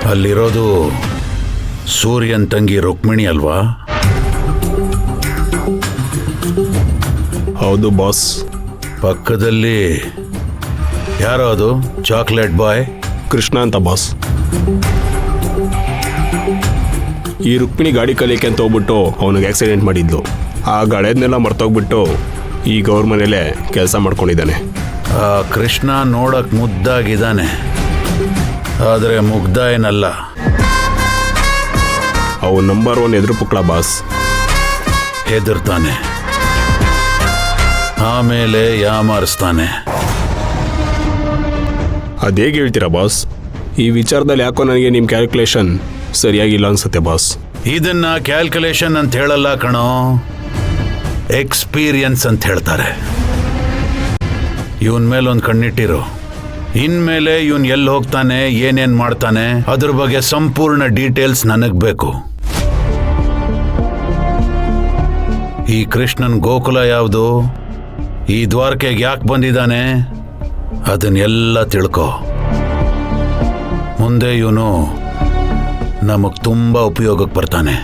ಅಲ್ಲಿರೋದು ಸೂರ್ಯನ್ ತಂಗಿ ರುಕ್ಮಿಣಿ ಅಲ್ವಾ? ಹೌದು ಬಾಸ್. ಪಕ್ಕದಲ್ಲಿ ಯಾರೋ ಅದು ಚಾಕ್ಲೇಟ್ ಬಾಯ್? ಕೃಷ್ಣ ಅಂತ ಬಾಸ್. ಈ ರುಕ್ಮಿಣಿ ಗಾಡಿ ಕಲಿಯಕ್ಕೆ ಅಂತ ಹೋಗ್ಬಿಟ್ಟು ಅವನಿಗೆ ಆಕ್ಸಿಡೆಂಟ್ ಮಾಡಿದ್ಲು. ಆ ಗಾಡಿಯನ್ನೆಲ್ಲ ಮರ್ತೋಗ್ಬಿಟ್ಟು ಈಗ ಅವ್ರ ಮನೇಲೆ ಕೆಲಸ ಮಾಡ್ಕೊಂಡಿದ್ದಾನೆ. ಆ ಕೃಷ್ಣ ನೋಡಕ್ ಮುದ್ದಾಗಿದ್ದಾನೆ, ಆದರೆ ಮುಗ್ಧ ಏನಲ್ಲ. ಅವು ನಂಬರ್ 1 ಎದುರು ಪುಕ್ಳ ಬಾಸ್. ಹೆದರ್ತಾನೆ, ಆಮೇಲೆ ಯಾಮಾರಿಸ್ತಾನೆ. ಅದೇಗೆ ಹೇಳ್ತೀರಾ ಬಾಸ್? ಈ ವಿಚಾರದಲ್ಲಿ ಯಾಕೋ ನನಗೆ ನಿಮ್ಮ ಕ್ಯಾಲ್ಕುಲೇಷನ್ ಸರಿಯಾಗಿಲ್ಲ ಅನ್ಸುತ್ತೆ ಬಾಸ್. ಇದನ್ನ ಕ್ಯಾಲ್ಕುಲೇಷನ್ ಅಂತ ಹೇಳಲ್ಲ ಕಣೋ, ಎಕ್ಸ್ಪೀರಿಯನ್ಸ್ ಅಂತ ಹೇಳ್ತಾರೆ. ಇವನ್ ಮೇಲೆ ಒಂದು ಕಣ್ಣಿಟ್ಟಿರು. ಇನ್ಮೇಲೆ ಇವನ್ ಎಲ್ಲಿ ಹೋಗ್ತಾನೆ, ಏನೇನ್ ಮಾಡ್ತಾನೆ, ಅದ್ರ ಬಗ್ಗೆ ಸಂಪೂರ್ಣ ಡೀಟೇಲ್ಸ್ ನನಗ್ ಬೇಕು. ಈ ಕೃಷ್ಣನ್ ಗೋಕುಲ ಯಾವುದು, ಈ ದ್ವಾರಕೆಗೆ ಯಾಕೆ ಬಂದಿದ್ದಾನೆ, ಅದನ್ನೆಲ್ಲ ತಿಳ್ಕೊ. ಮುಂದೆ ಇವನು ನಮಗ್ ತುಂಬಾ ಉಪಯೋಗಕ್ಕೆ ಬರ್ತಾನೆ.